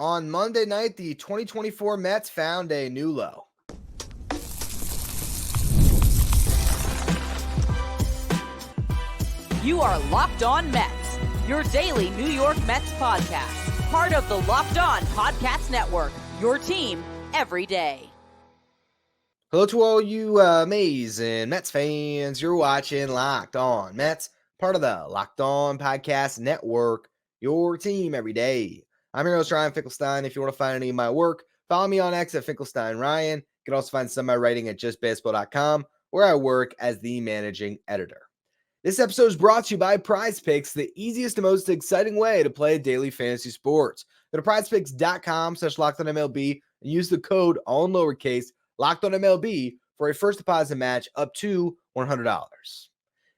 On Monday night, the 2024 Mets found a new low. You are Locked On Mets, your daily New York Mets podcast. Part of the Locked On Podcast Network, your team every day. Hello to all you amazing Mets fans. You're watching Locked On Mets, part of the Locked On Podcast Network, your team every day. I'm your host, Ryan Finkelstein. If you want to find any of my work, follow me on X at Finkelstein Ryan. You can also find some of my writing at justbaseball.com, where I work as the managing editor. This episode is brought to you by Prize Picks, the easiest and most exciting way to play daily fantasy sports. Go to prizepicks.com/LockedOnMLB and use the code, all in lowercase, LockedOnMLB for a first deposit match up to $100.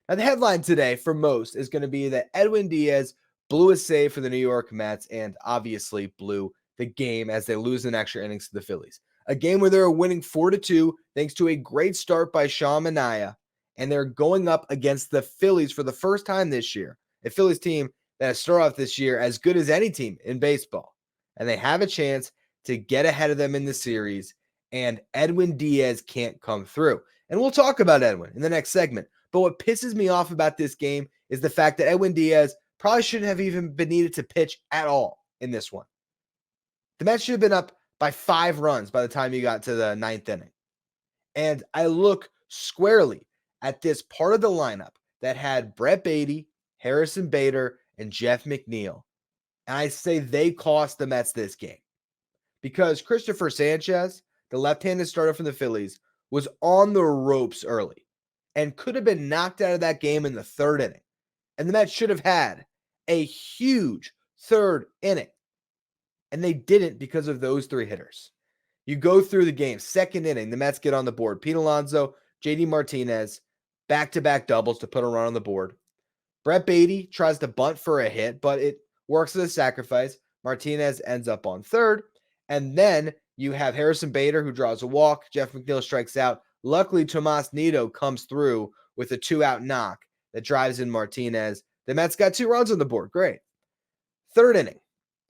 Now, the headline today for most is going to be that Edwin Diaz blew a save for the New York Mets and obviously blew the game as they lose in extra innings to the Phillies. A game where they're winning 4-2 thanks to a great start by Manaea, and they're going up against the Phillies for the first time this year, a Phillies team that has started off this year as good as any team in baseball. And they have a chance to get ahead of them in the series, and Edwin Diaz can't come through. And we'll talk about Edwin in the next segment. But what pisses me off about this game is the fact that Edwin Diaz probably shouldn't have even been needed to pitch at all in this one. The Mets should have been up by 5 runs by the time you got to the 9th inning. And I look squarely at this part of the lineup that had Brett Baty, Harrison Bader, and Jeff McNeil. And I say they cost the Mets this game. Because Christopher Sanchez, the left-handed starter from the Phillies, was on the ropes early and could have been knocked out of that game in the 3rd inning. And the Mets should have had a huge 3rd inning. And they didn't because of those 3 hitters. You go through the game, 2nd inning, the Mets get on the board. Pete Alonso, JD Martinez, back-to-back doubles to put a run on the board. Brett Baty tries to bunt for a hit, but it works as a sacrifice. Martinez ends up on 3rd. And then you have Harrison Bader, who draws a walk. Jeff McNeil strikes out. Luckily, Tomas Nido comes through with a 2-out knock that drives in Martinez. The Mets got 2 runs on the board. Great. 3rd inning.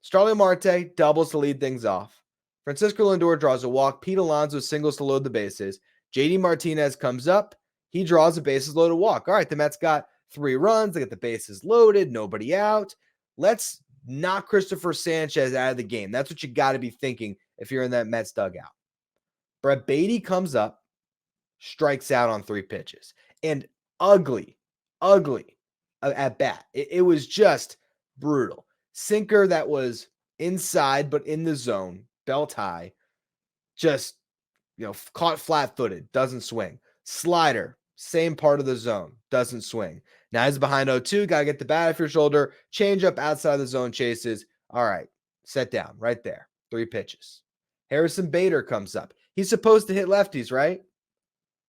Starling Marte doubles to lead things off. Francisco Lindor draws a walk. Pete Alonso singles to load the bases. JD Martinez comes up. He draws a bases-loaded walk. All right, the Mets got 3 runs. They got the bases loaded. Nobody out. Let's knock Christopher Sanchez out of the game. That's what you got to be thinking if you're in that Mets dugout. Brett Baty comes up, strikes out on 3 pitches. And ugly at bat. It was just brutal. Sinker that was inside but in the zone, belt high, just, caught flat-footed, doesn't swing. Slider, same part of the zone, doesn't swing. Now he's behind 0-2, got to get the bat off your shoulder, change up outside the zone, chases. All right, set down right there, 3 pitches. Harrison Bader comes up. He's supposed to hit lefties, right?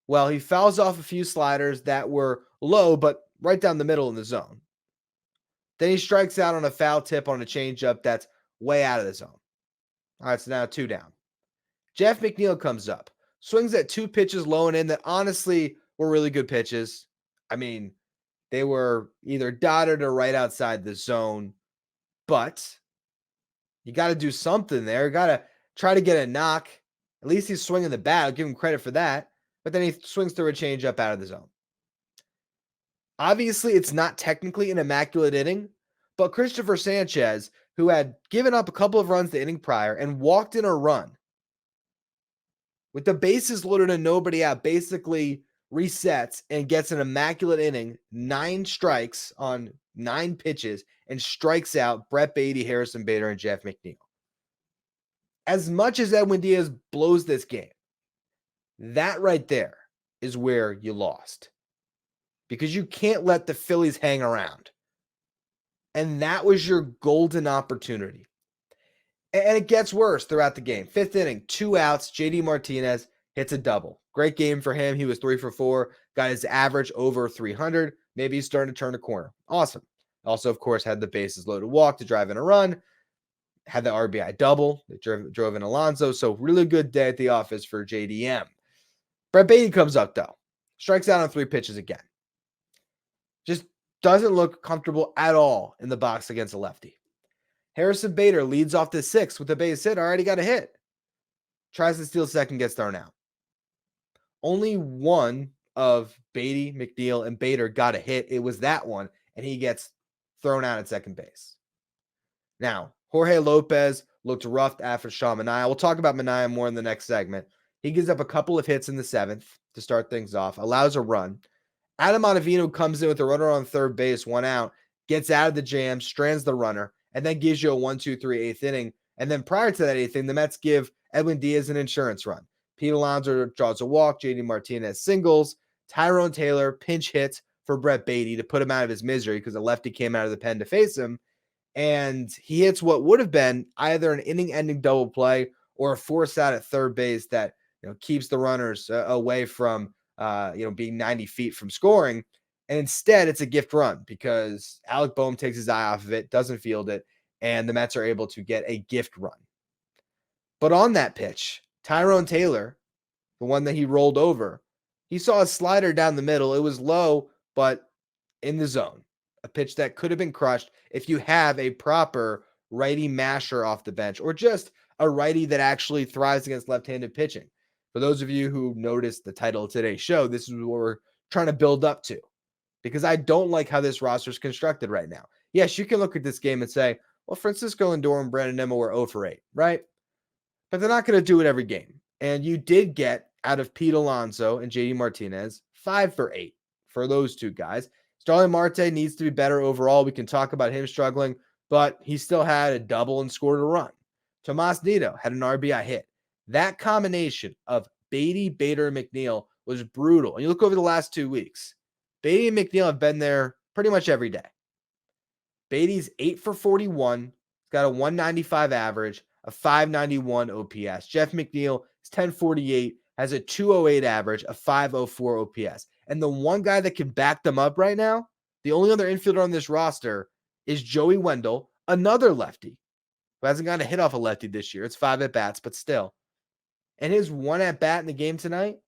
Well, he fouls off a few sliders that were low, but right down the middle in the zone. Then he strikes out on a foul tip on a changeup that's way out of the zone. All right, so now 2 down. Jeff McNeil comes up, swings at 2 pitches low and in that honestly were really good pitches. I mean, they were either dotted or right outside the zone, but you got to do something there. You got to try to get a knock. At least he's swinging the bat. I'll give him credit for that. But then he swings through a changeup out of the zone. Obviously, it's not technically an immaculate inning, but Christopher Sanchez, who had given up a couple of runs the inning prior and walked in a run, with the bases loaded and nobody out, basically resets and gets an immaculate inning, 9 strikes on 9 pitches, and strikes out Brett Baty, Harrison Bader, and Jeff McNeil. As much as Edwin Diaz blows this game, that right there is where you lost. Because you can't let the Phillies hang around. And that was your golden opportunity. And it gets worse throughout the game. 5th inning, 2 outs. JD Martinez hits a double. Great game for him. He was 3 for 4. Got his average over 300. Maybe he's starting to turn a corner. Awesome. Also, of course, had the bases loaded walk to drive in a run. Had the RBI double that drove in Alonso. So really good day at the office for JDM. Brett Baty comes up, though. Strikes out on 3 pitches again. Just doesn't look comfortable at all in the box against a lefty. Harrison Bader leads off the sixth with a base hit. Already got a hit. Tries to steal second, gets thrown out. Only one of Beatty, McNeil, and Bader got a hit. It was that one, and he gets thrown out at second base. Now, Jorge Lopez looked rough after Manaea. We'll talk about Manaea more in the next segment. He gives up a couple of hits in the seventh to start things off, allows a run. Adam Ottavino comes in with a runner on third base, 1 out, gets out of the jam, strands the runner, and then gives you a 1-2-3 eighth inning. And then prior to that eighth inning, the Mets give Edwin Diaz an insurance run. Pete Alonso draws a walk, JD Martinez singles, Tyrone Taylor pinch hits for Brett Beatty to put him out of his misery because the lefty came out of the pen to face him. And he hits what would have been either an inning-ending double play or a force out at third base that keeps the runners away from being 90 feet from scoring. And instead, it's a gift run because Alec Boehm takes his eye off of it, doesn't field it, and the Mets are able to get a gift run. But on that pitch, Tyrone Taylor, the one that he rolled over, he saw a slider down the middle. It was low, but in the zone. A pitch that could have been crushed if you have a proper righty masher off the bench or just a righty that actually thrives against left-handed pitching. For those of you who noticed the title of today's show, this is what we're trying to build up to because I don't like how this roster is constructed right now. Yes, you can look at this game and say, well, Francisco Lindor and Brandon Nimmo were 0 for 8, right? But they're not going to do it every game. And you did get out of Pete Alonso and JD Martinez 5 for 8 for those two guys. Starling Marte needs to be better overall. We can talk about him struggling, but he still had a double and scored a run. Tomas Nido had an RBI hit. That combination of Beatty, Bader, and McNeil was brutal. And you look over the last 2 weeks, Beatty and McNeil have been there pretty much every day. Beatty's 8 for 41. He's got a 195 average, a 591 OPS. Jeff McNeil is 1048, has a 208 average, a 504 OPS. And the one guy that can back them up right now, the only other infielder on this roster is Joey Wendle, another lefty who hasn't gotten a hit off a lefty this year. It's 5 at-bats, but still. And his 1 at-bat in the game tonight,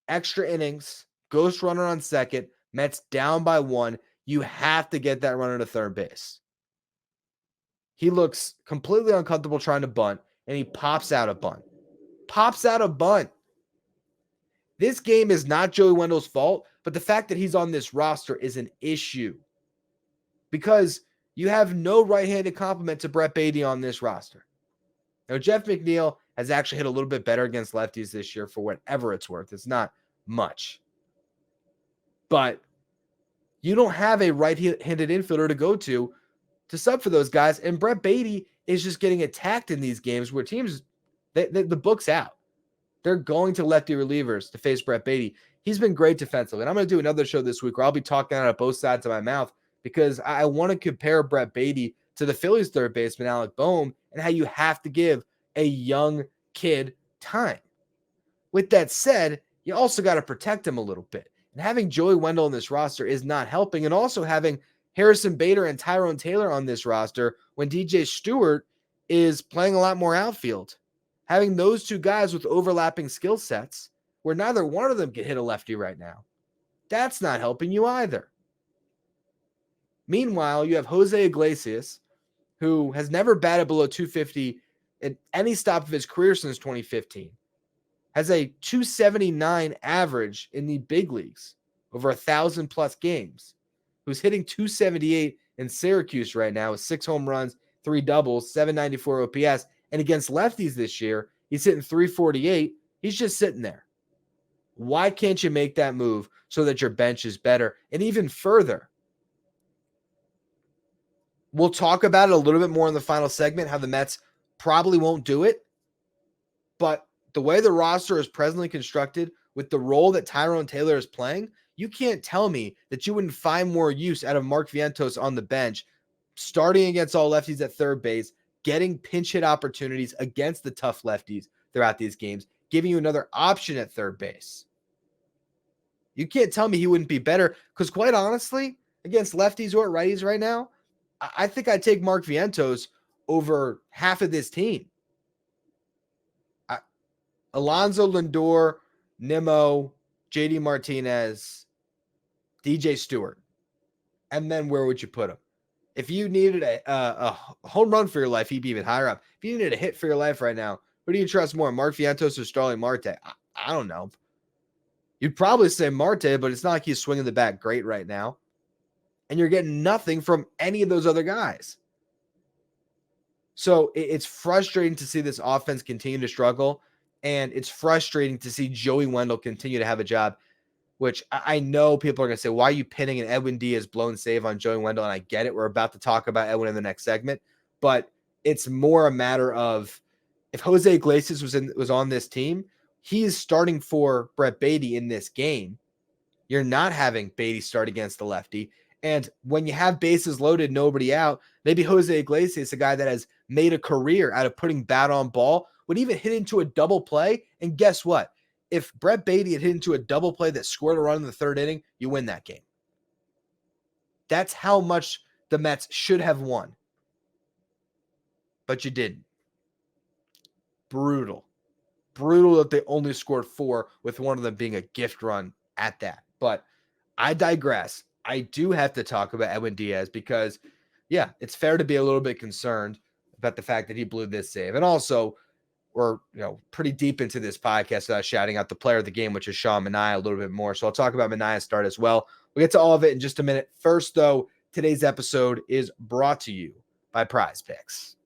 extra innings, ghost runner on second, Mets down by 1. You have to get that runner to third base. He looks completely uncomfortable trying to bunt, and he pops out a bunt. This game is not Joey Wendle's fault, but the fact that he's on this roster is an issue because you have no right-handed complement to Brett Beatty on this roster. Now, Jeff McNeil has actually hit a little bit better against lefties this year for whatever it's worth. It's not much. But you don't have a right-handed infielder to go to sub for those guys, and Brett Beatty is just getting attacked in these games where teams, the book's out. They're going to lefty relievers to face Brett Beatty. He's been great defensively. And I'm going to do another show this week where I'll be talking out of both sides of my mouth because I want to compare Brett Beatty to the Phillies third baseman Alec Boehm and how you have to give a young kid time. With that said, you also got to protect him a little bit. And having Joey Wendle in this roster is not helping. And also having Harrison Bader and Tyrone Taylor on this roster when DJ Stewart is playing a lot more outfield. Having those two guys with overlapping skill sets where neither one of them can hit a lefty right now, that's not helping you either. Meanwhile, you have Jose Iglesias, who has never batted below 250 at any stop of his career since 2015, has a 279 average in the big leagues over 1,000+ games, who's hitting 278 in Syracuse right now with 6 home runs, 3 doubles, 794 OPS. And against lefties this year, he's hitting 348. He's just sitting there. Why can't you make that move so that your bench is better? And even further, we'll talk about it a little bit more in the final segment, how the Mets probably won't do it. But the way the roster is presently constructed with the role that Tyrone Taylor is playing, you can't tell me that you wouldn't find more use out of Mark Vientos on the bench, starting against all lefties at third base, getting pinch hit opportunities against the tough lefties throughout these games, giving you another option at third base. You can't tell me he wouldn't be better because quite honestly, against lefties or righties right now, I think I'd take Mark Vientos over half of this team. Alonso, Lindor, Nimmo, JD Martinez, DJ Stewart. And then where would you put him? If you needed a home run for your life, he'd be even higher up. If you needed a hit for your life right now, who do you trust more, Mark Vientos or Starling Marte? I don't know. You'd probably say Marte, but it's not like he's swinging the bat great right now. And you're getting nothing from any of those other guys. So it's frustrating to see this offense continue to struggle. And it's frustrating to see Joey Wendle continue to have a job, which I know people are going to say, why are you pinning an Edwin Diaz blown save on Joey Wendle? And I get it. We're about to talk about Edwin in the next segment. But it's more a matter of, if Jose Iglesias was on this team, he's starting for Brett Beatty in this game. You're not having Beatty start against the lefty. And when you have bases loaded, nobody out, maybe Jose Iglesias, a guy that has made a career out of putting bat on ball, would even hit into a double play. And guess what? If Brett Beatty had hit into a double play that scored a run in the third inning, you win that game. That's how much the Mets should have won. But you didn't. Brutal. Brutal that they only scored 4, with one of them being a gift run at that. But I digress. I do have to talk about Edwin Diaz because, yeah, it's fair to be a little bit concerned about the fact that he blew this save. And also, we're pretty deep into this podcast without shouting out the player of the game, which is Sean Manaea, a little bit more. So I'll talk about Manaea's start as well. We'll get to all of it in just a minute. First, though, today's episode is brought to you by Prize Picks.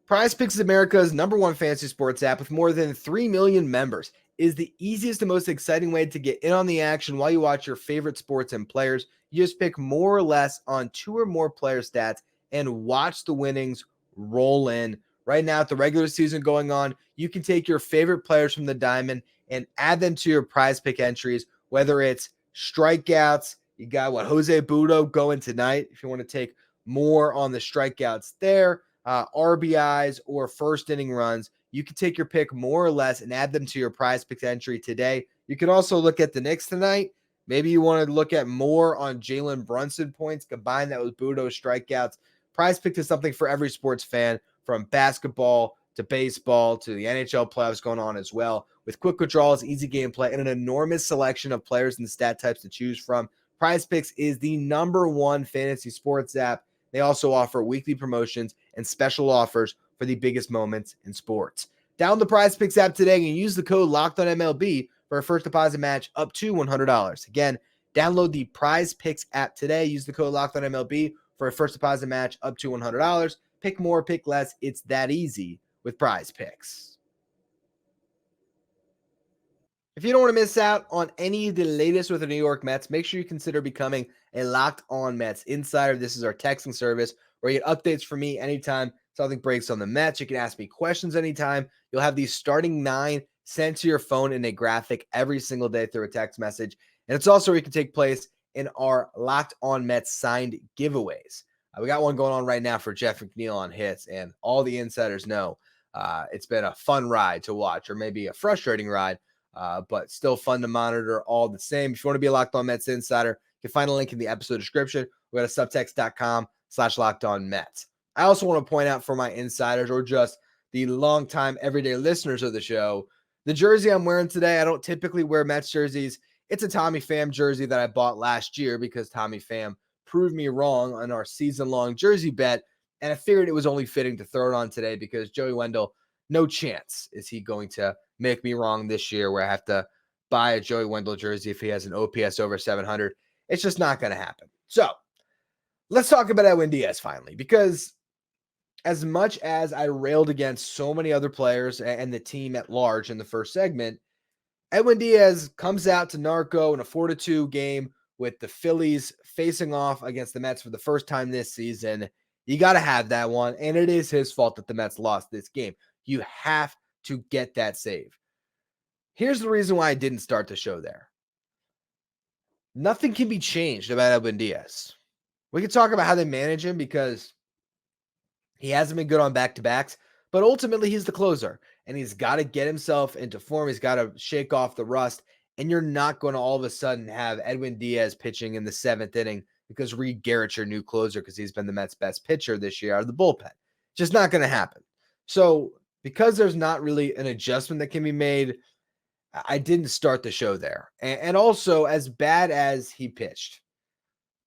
Prize Picks is America's #1 fantasy sports app with more than 3 million members. It is the easiest and most exciting way to get in on the action while you watch your favorite sports and players. You just pick more or less on 2 or more player stats and watch the winnings roll in. Right now, with the regular season going on, you can take your favorite players from the diamond and add them to your Prize Pick entries, whether it's strikeouts. You got Jose Budo going tonight if you want to take more on the strikeouts there. RBIs or first inning runs. You can take your pick more or less and add them to your Prize Picks entry today. You can also look at the Knicks tonight. Maybe you want to look at more on Jalen Brunson points, combine that with Budo's strikeouts. Prize Picks is something for every sports fan, from basketball to baseball to the NHL playoffs going on as well. With quick withdrawals, easy gameplay, and an enormous selection of players and stat types to choose from, Prize Picks is the #1 fantasy sports app. They also offer weekly promotions and special offers for the biggest moments in sports. Download the Prize Picks app today and use the code LOCKEDONMLB for a first deposit match up to $100. Again, download the Prize Picks app today. Use the code LOCKEDONMLB for a first deposit match up to $100. Pick more, pick less. It's that easy with Prize Picks. If you don't want to miss out on any of the latest with the New York Mets, make sure you consider becoming a Locked On Mets insider. This is our texting service where you get updates from me anytime something breaks on the Mets. You can ask me questions anytime. You'll have these starting 9 sent to your phone in a graphic every single day through a text message. And it's also where you can take place in our Locked On Mets signed giveaways. We got one going on right now for Jeff McNeil on hits, and all the insiders know it's been a fun ride to watch, or maybe a frustrating ride. But still fun to monitor all the same. If you want to be a Locked On Mets insider, you can find a link in the episode description. We got a subtext.com/LockedOnMets. I also want to point out for my insiders, or just the longtime everyday listeners of the show, the jersey I'm wearing today, I don't typically wear Mets jerseys. It's a Tommy Pham jersey that I bought last year because Tommy Pham proved me wrong on our season-long jersey bet. And I figured it was only fitting to throw it on today because Joey Wendle, no chance is he going to make me wrong this year where I have to buy a Joey Wendle jersey if he has an OPS over 700. It's just not going to happen. So let's talk about Edwin Diaz finally, because as much as I railed against so many other players and the team at large in the first segment, Edwin Diaz comes out to Narco in a 4-2 game with the Phillies facing off against the Mets for the first time this season. You got to have that one, and it is his fault that the Mets lost this game. You have to get that save. Here's the reason why I didn't start the show there. Nothing can be changed about Edwin Diaz. We can talk about how they manage him because he hasn't been good on back-to-backs, but ultimately he's the closer, and he's got to get himself into form. He's got to shake off the rust, and you're not going to all of a sudden have Edwin Diaz pitching in the 7th inning because Reed Garrett's your new closer because he's been the Mets' best pitcher this year out of the bullpen. Just not going to happen. So because there's not really an adjustment that can be made, I didn't start the show there. And also, as bad as he pitched,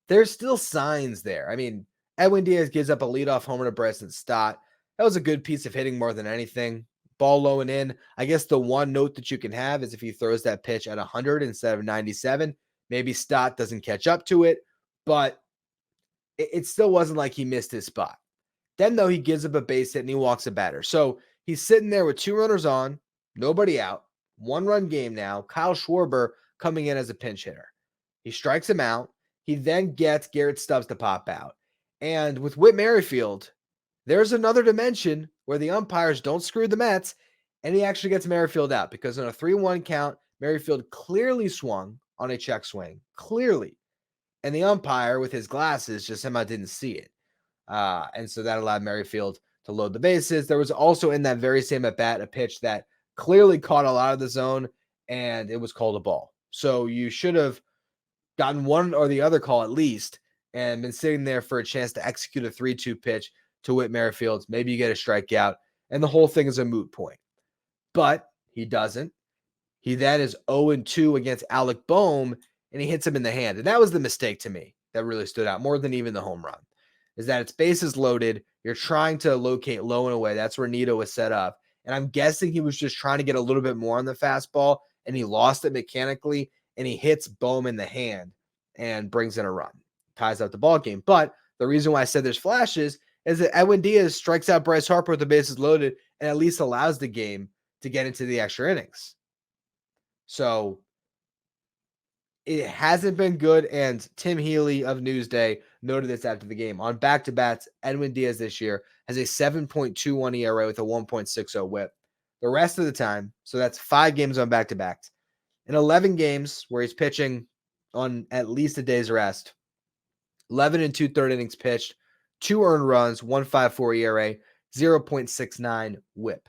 there's still signs there. I mean, Edwin Diaz gives up a leadoff homer to Bryson Stott. That was a good piece of hitting more than anything. Ball low and in. I guess the one note that you can have is if he throws that pitch at 100 instead of 97, maybe Stott doesn't catch up to it, but it still wasn't like he missed his spot. Then, though, he gives up a base hit and he walks a batter. So he's sitting there with 2 runners on, nobody out, 1-run game now. Kyle Schwarber coming in as a pinch hitter. He strikes him out. He then gets Garrett Stubbs to pop out. And with Whit Merrifield, there's another dimension where the umpires don't screw the Mets, and he actually gets Merrifield out because on a 3-1 count, Merrifield clearly swung on a check swing, clearly. And the umpire with his glasses just somehow didn't see it. And so that allowed Merrifield to load the bases. There was also in that very same at-bat a pitch that clearly caught a lot of the zone, and it was called a ball. So you should have gotten one or the other call at least and been sitting there for a chance to execute a 3-2 pitch to Whit Merrifield. Maybe you get a strikeout, and the whole thing is a moot point. But he doesn't. He then is 0-2 against Alec Boehm, and he hits him in the hand. And that was the mistake to me that really stood out more than even the home run, is that it's bases loaded. You're trying to locate low and away. That's where Nito was set up. And I'm guessing he was just trying to get a little bit more on the fastball, and he lost it mechanically, and he hits Boehm in the hand and brings in a run, ties up the ball game. But the reason why I said there's flashes is that Edwin Diaz strikes out Bryce Harper with the bases loaded and at least allows the game to get into the extra innings. So it hasn't been good, and Tim Healy of Newsday noted this after the game. On back-to-backs, Edwin Diaz this year has a 7.21 ERA with a 1.60 whip. The rest of the time, so that's 5 games on back-to-backs. In 11 games where he's pitching on at least a day's rest, 11 2/3 innings pitched, 2 earned runs, 1.54 ERA, 0.69 whip.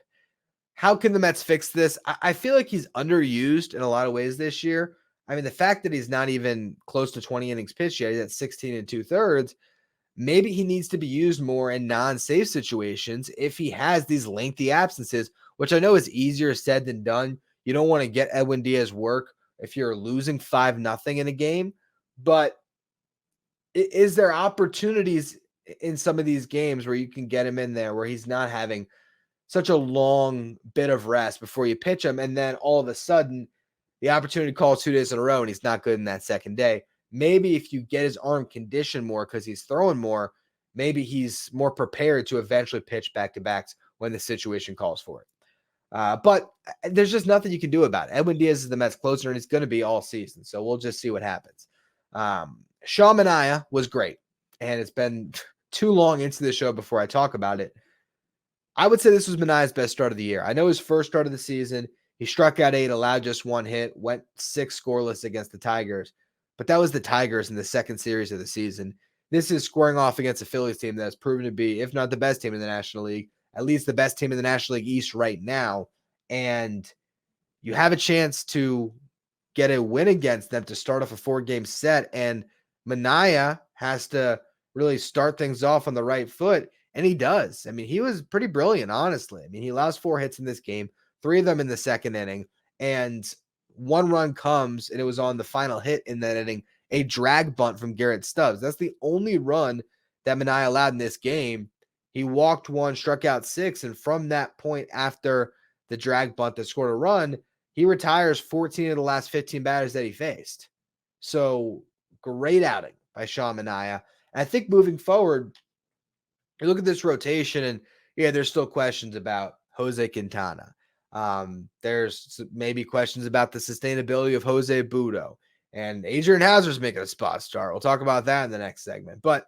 How can the Mets fix this? I feel like he's underused in a lot of ways this year. I mean, the fact that he's not even close to 20 innings pitched yet, he's at 16 2/3. Maybe he needs to be used more in non-safe situations if he has these lengthy absences, which I know is easier said than done. You don't want to get Edwin Diaz work if you're losing 5-0 in a game. But is there opportunities in some of these games where you can get him in there where he's not having such a long bit of rest before you pitch him, and then all of a sudden the opportunity calls 2 days in a row and he's not good in that second day? Maybe if you get his arm conditioned more because he's throwing more, maybe he's more prepared to eventually pitch back-to-backs when the situation calls for it. But there's just nothing you can do about it. Edwin Diaz is the Mets closer, and it's going to be all season, so we'll just see what happens. Sean Manaea was great, and it's been too long into the show before I talk about it. I would say this was Manaea's best start of the year. I know his first start of the season, he struck out 8, allowed just 1 hit, went 6 scoreless against the Tigers, but that was the Tigers in the second series of the season. This is squaring off against a Phillies team that has proven to be, if not the best team in the National League, at least the best team in the National League East right now. And you have a chance to get a win against them to start off a 4-game set. And Manaea has to really start things off on the right foot. And he does. I mean, he was pretty brilliant, honestly. I mean, he allows 4 hits in this game, 3 of them in the second inning. And 1 run comes, and it was on the final hit in that inning, a drag bunt from Garrett Stubbs. That's the only run that Manaea allowed in this game. He walked 1, struck out 6, and from that point after the drag bunt that scored a run, he retires 14 of the last 15 batters that he faced. So great outing by Sean Manaea. And I think moving forward, you look at this rotation, and yeah, there's still questions about Jose Quintana. There's maybe questions about the sustainability of Jose Budo, and Adrian Hauser's making a spot start. We'll talk about that in the next segment. But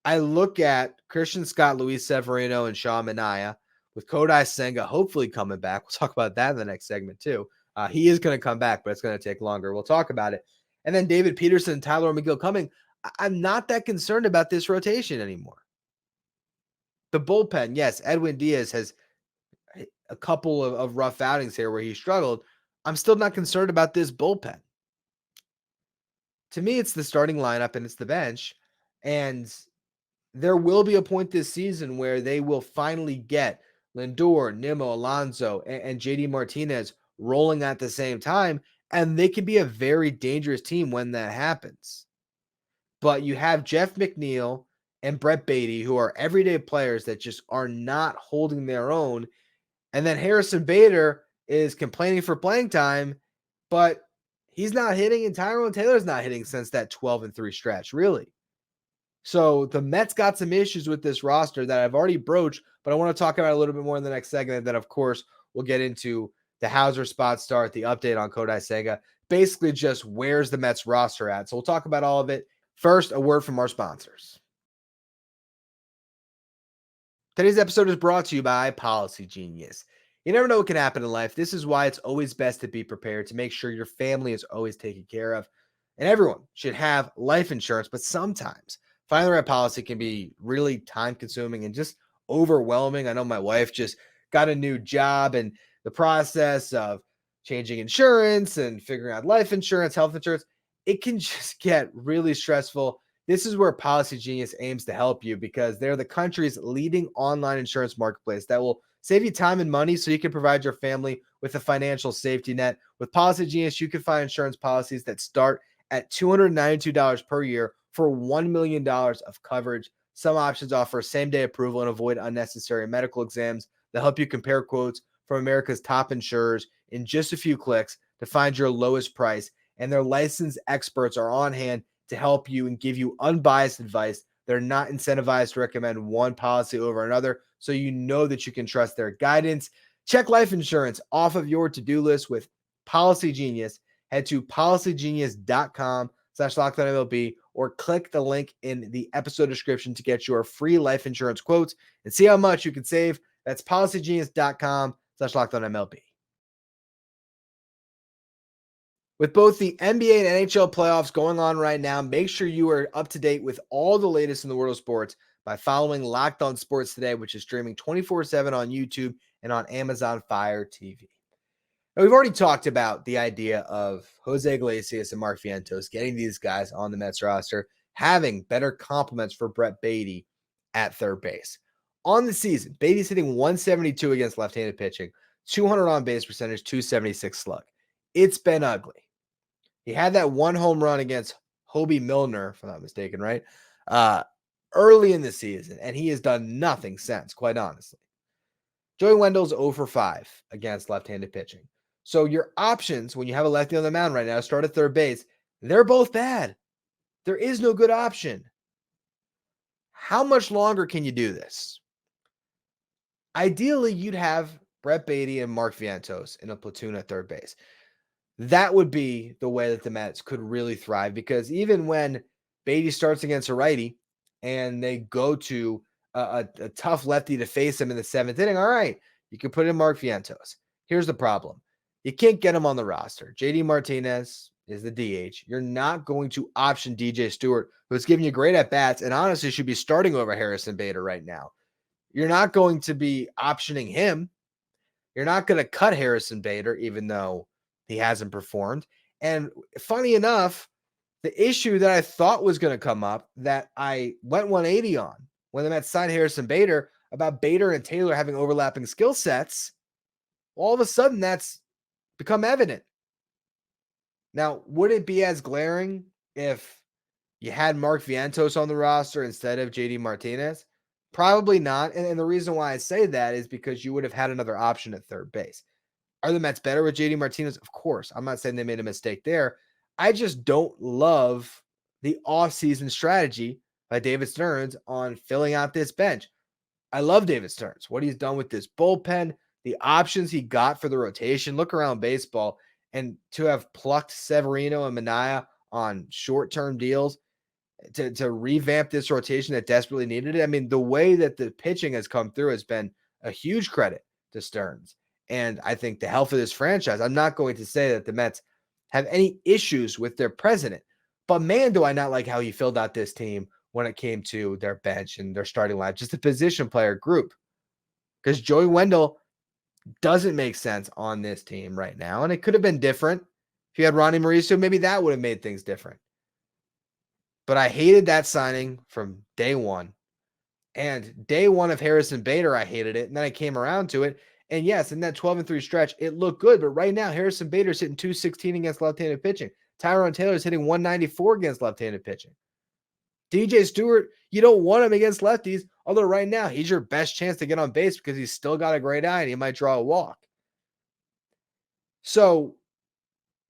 I look at Christian Scott, Luis Severino, and Sean Manaea with Kodai Senga hopefully coming back. We'll talk about that in the next segment too. He is going to come back, but it's going to take longer. We'll talk about it. And then David Peterson and Tyler McGill coming. I'm not that concerned about this rotation anymore. The bullpen, yes, Edwin Diaz has a couple of rough outings here where he struggled. I'm still not concerned about this bullpen. To me, it's the starting lineup and it's the bench. And there will be a point this season where they will finally get Lindor, Nimmo, Alonso, and JD Martinez rolling at the same time. And they can be a very dangerous team when that happens. but you have Jeff McNeil and Brett Beatty, who are everyday players that just are not holding their own. And then Harrison Bader is complaining for playing time, but he's not hitting, and Tyrone Taylor's not hitting since that 12-3 stretch, really. So the Mets got some issues with this roster that I've already broached, but I want to talk about a little bit more in the next segment. Then, of course, we'll get into the Hauser spot start, the update on Kodai Senga, basically just where's the Mets roster at. So we'll talk about all of it. First, a word from our sponsors. Today's episode is brought to you by Policygenius. You never know what can happen in life. This is why it's always best to be prepared, to make sure your family is always taken care of. And everyone should have life insurance, but sometimes finding the right policy can be really time consuming and just overwhelming. I know my wife just got a new job, and the process of changing insurance and figuring out life insurance, health insurance, it can just get really stressful. This is where Policygenius aims to help you, because they're the country's leading online insurance marketplace that will save you time and money so you can provide your family with a financial safety net. With Policygenius, you can find insurance policies that start at $292 per year for $1 million of coverage. Some options offer same-day approval and avoid unnecessary medical exams. They'll help you compare quotes from America's top insurers in just a few clicks to find your lowest price. And their licensed experts are on hand to help you and give you unbiased advice. They're not incentivized to recommend one policy over another, so you know that you can trust their guidance. Check life insurance off of your to-do list with Policygenius. Head to policygenius.com/LockedOnMLB or click the link in the episode description to get your free life insurance quotes and see how much you can save. That's policygenius.com/LockedOnMLB. With both the NBA and NHL playoffs going on right now, make sure you are up to date with all the latest in the world of sports by following Locked On Sports Today, which is streaming 24/7 on YouTube and on Amazon Fire TV. Now, we've already talked about the idea of Jose Iglesias and Mark Vientos getting these guys on the Mets roster, having better complements for Brett Beatty at third base. On the season, Beatty's hitting 172 against left-handed pitching, 200 on base percentage, 276 slug. It's been ugly. He had that one home run against Hobie Milner, if I'm not mistaken, right? Early in the season, and he has done nothing since, quite honestly. Joey Wendle's 0 for 5 against left-handed pitching. So your options when you have a lefty on the mound right now, start at third base, they're both bad. There is no good option. How much longer can you do this? Ideally, you'd have Brett Beatty and Mark Vientos in a platoon at third base. That would be the way that the Mets could really thrive, because even when Beatty starts against a righty and they go to a tough lefty to face him in the seventh inning, all right, you can put in Mark Vientos. Here's the problem. You can't get him on the roster. JD Martinez is the DH. You're not going to option DJ Stewart, who's giving you great at-bats and honestly should be starting over Harrison Bader right now. You're not going to be optioning him. You're not going to cut Harrison Bader, even though he hasn't performed. And funny enough, the issue that I thought was going to come up that I went 180 on when the Mets signed Harrison Bader about Bader and Taylor having overlapping skill sets, all of a sudden that's become evident. Now, would it be as glaring if you had Mark Vientos on the roster instead of JD Martinez? Probably not. And the reason why I say that is because you would have had another option at third base. Are the Mets better with JD Martinez? Of course. I'm not saying they made a mistake there. I just don't love the offseason strategy by David Stearns on filling out this bench. I love David Stearns, what he's done with this bullpen, the options he got for the rotation. Look around baseball, and to have plucked Severino and Manaea on short-term deals to revamp this rotation that desperately needed it. I mean, the way that the pitching has come through has been a huge credit to Stearns. And I think the health of this franchise, I'm not going to say that the Mets have any issues with their president, but man, do I not like how he filled out this team when it came to their bench and their starting line, just a position player group. Because Joey Wendle doesn't make sense on this team right now. And it could have been different. If you had Ronnie Mauricio, maybe that would have made things different. But I hated that signing from day one. And day one of Harrison Bader, I hated it. And then I came around to it. And yes, in that 12-3 stretch, it looked good. But right now, Harrison Bader's hitting 216 against left-handed pitching. Tyrone Taylor's hitting 194 against left-handed pitching. DJ Stewart, you don't want him against lefties, although right now he's your best chance to get on base because he's still got a great eye and he might draw a walk. So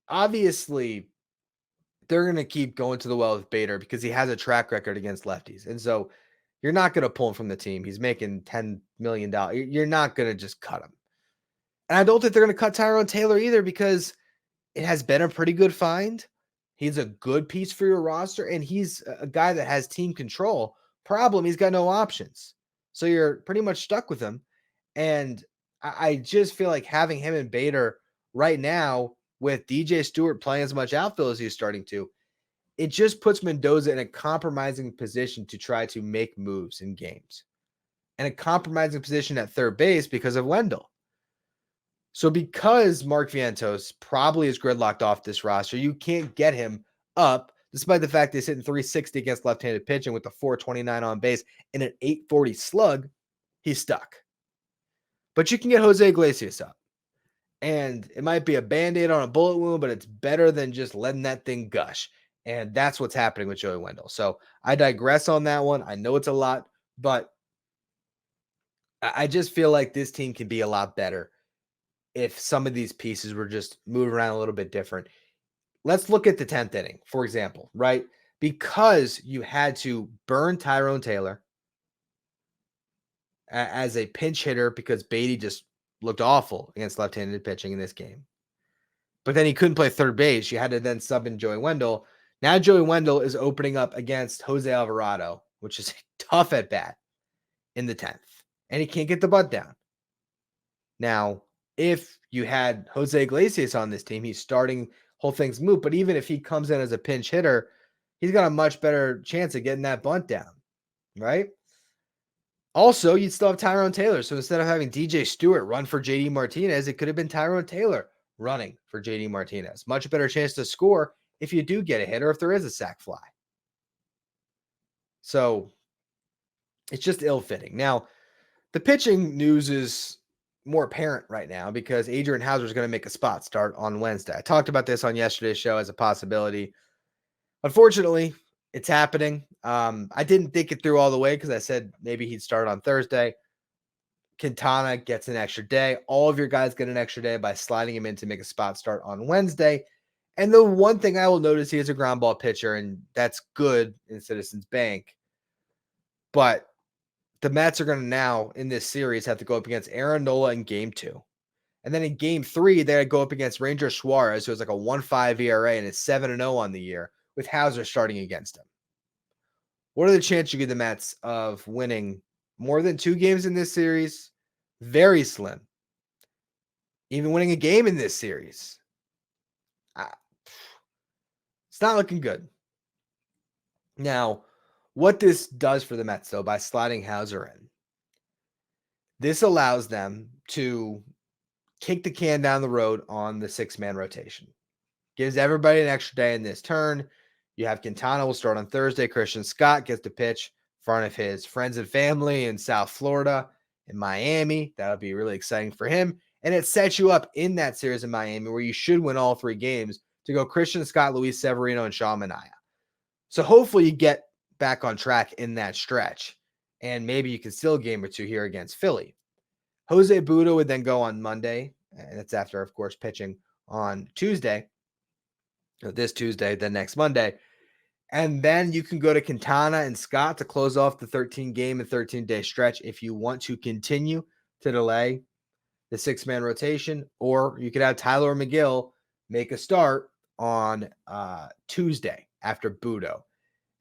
obviously they're going to keep going to the well with Bader because he has a track record against lefties. And so you're not going to pull him from the team. He's making $10 million. You're not going to just cut him. And I don't think they're going to cut Tyrone Taylor either because it has been a pretty good find. He's a good piece for your roster, and he's a guy that has team control. Problem, he's got no options. So you're pretty much stuck with him. And I just feel like having him and Bader right now with DJ Stewart playing as much outfield as he's starting to, it just puts Mendoza in a compromising position to try to make moves in games. And a compromising position at third base because of Wendle. So because Mark Vientos probably is gridlocked off this roster, you can't get him up, despite the fact he's hitting 360 against left-handed pitching with a 429 on base and an 840 slug. He's stuck. But you can get Jose Iglesias up. And it might be a Band-Aid on a bullet wound, but it's better than just letting that thing gush. And that's what's happening with Joey Wendle. So I digress on that one. I know it's a lot, but I just feel like this team can be a lot better if some of these pieces were just moved around a little bit different. Let's look at the 10th inning, for example, right? Because you had to burn Tyrone Taylor as a pinch hitter because Beatty just looked awful against left-handed pitching in this game. But then he couldn't play third base. You had to then sub in Joey Wendle. Now Joey Wendle is opening up against Jose Alvarado, which is tough at bat in the 10th. And he can't get the butt down. Now, if you had Jose Iglesias on this team, he's starting, whole thing's moot. But even if he comes in as a pinch hitter, he's got a much better chance of getting that bunt down, right? Also, you'd still have Tyrone Taylor. So instead of having DJ Stewart run for JD Martinez, it could have been Tyrone Taylor running for JD Martinez. Much better chance to score if you do get a hit or if there is a sac fly. So it's just ill-fitting. Now, the pitching news is more apparent right now because Adrian Houser is going to make a spot start on Wednesday. I talked about this on yesterday's show as a possibility. Unfortunately, it's happening. I didn't think it through all the way because I said maybe he'd start on Thursday. Quintana gets an extra day. All of your guys get an extra day by sliding him in to make a spot start on Wednesday. And the one thing I will notice, he is a ground ball pitcher, and that's good in Citizens Bank. But the Mets are going to now, in this series, have to go up against Aaron Nola in Game 2. And then in Game 3, they go up against Ranger Suarez, who has like a 1.5 ERA and is 7-0 on the year, with Houser starting against him. What are the chances you give the Mets of winning more than 2 games in this series? Very slim. Even winning a game in this series. It's not looking good. Now, what this does for the Mets, though, by sliding Houser in, this allows them to kick the can down the road on the 6-man rotation. Gives everybody an extra day in this turn. You have Quintana will start on Thursday. Christian Scott gets to pitch in front of his friends and family in South Florida, in Miami. That'll be really exciting for him. And it sets you up in that series in Miami where you should win all 3 games to go Christian Scott, Luis Severino, and Sean Manaea. So hopefully you get back on track in that stretch. And maybe you can steal a game or 2 here against Philly. Jose Budo would then go on Monday. And that's after, of course, pitching on Tuesday. This Tuesday, then next Monday. And then you can go to Quintana and Scott to close off the 13-game and 13-day stretch if you want to continue to delay the 6-man rotation. Or you could have Tyler McGill make a start on Tuesday after Budo.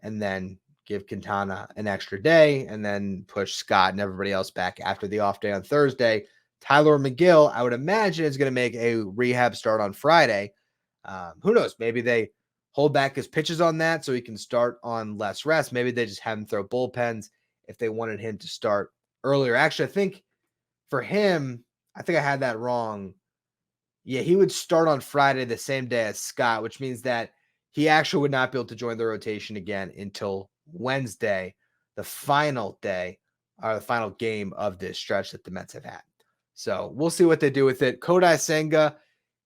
And then give Quintana an extra day and then push Scott and everybody else back after the off day on Thursday. Tyler McGill, I would imagine, is going to make a rehab start on Friday. Who knows? Maybe they hold back his pitches on that so he can start on less rest. Maybe they just have him throw bullpens if they wanted him to start earlier. Actually, I think for him, I think I had that wrong. Yeah, he would start on Friday the same day as Scott, which means that he actually would not be able to join the rotation again until Wednesday, the final day or the final game of this stretch that the Mets have had. So we'll see what they do with it. Kodai Senga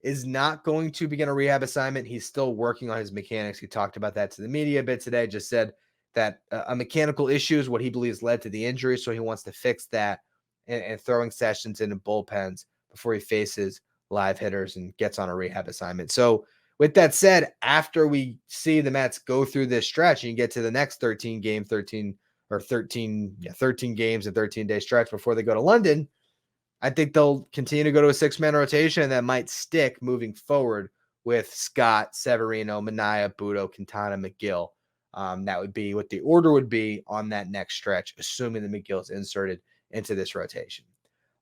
is not going to begin a rehab assignment. He's still working on his mechanics. He talked about that to the media a bit today. Just said that a mechanical issue is what he believes led to the injury. So he wants to fix that and throwing sessions into bullpens before he faces live hitters and gets on a rehab assignment. So with that said, after we see the Mets go through this stretch and get to the next 13 games and 13-day stretch before they go to London, I think they'll continue to go to a 6-man rotation that might stick moving forward with Scott, Severino, Manaea, Budo, Quintana, McGill. That would be what the order would be on that next stretch, assuming the McGill's inserted into this rotation.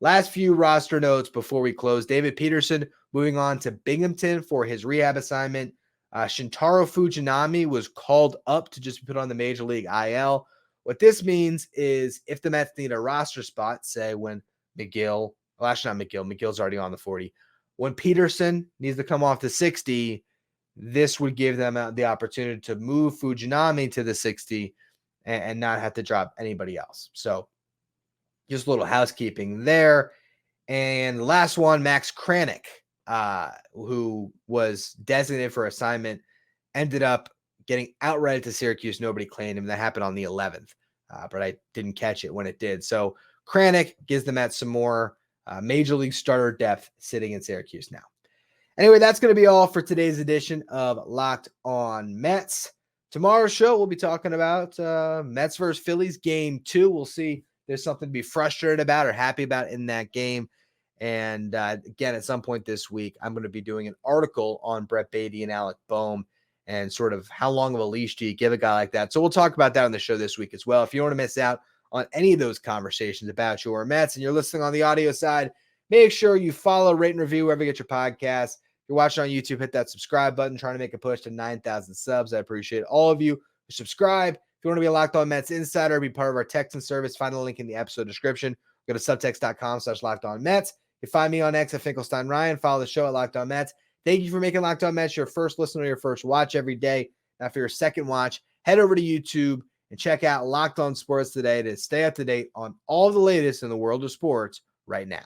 Last few roster notes before we close. David Peterson moving on to Binghamton for his rehab assignment. Shintaro Fujinami was called up to just be put on the Major League IL. What this means is if the Mets need a roster spot, say when McGill, well, actually not McGill, McGill's already on the 40. When Peterson needs to come off the 60, this would give them the opportunity to move Fujinami to the 60 and not have to drop anybody else. So just a little housekeeping there. And the last one, Max Kranick, who was designated for assignment, ended up getting outrighted to Syracuse. Nobody claimed him. That happened on the 11th, but I didn't catch it when it did. So Kranick gives the Mets some more Major League starter depth sitting in Syracuse now. Anyway, that's going to be all for today's edition of Locked On Mets. Tomorrow's show, we'll be talking about Mets versus Phillies Game 2. We'll see if there's something to be frustrated about or happy about in that game. And again, at some point this week, I'm going to be doing an article on Brett Beatty and Alec Boehm and sort of how long of a leash do you give a guy like that. So we'll talk about that on the show this week as well. If you don't want to miss out on any of those conversations about your Mets and you're listening on the audio side, make sure you follow, rate, and review wherever you get your podcasts. If you're watching on YouTube, hit that subscribe button, trying to make a push to 9,000 subs. I appreciate all of you who subscribe. If you want to be a Locked On Mets insider, be part of our texting service, find the link in the episode description. Go to subtext.com/LockedOnMets. You can find me on X at Finkelstein Ryan. Follow the show at Locked On Mets. Thank you for making Locked On Mets your first listen or your first watch every day. Now, for your second watch, head over to YouTube and check out Locked On Sports Today to stay up to date on all the latest in the world of sports right now.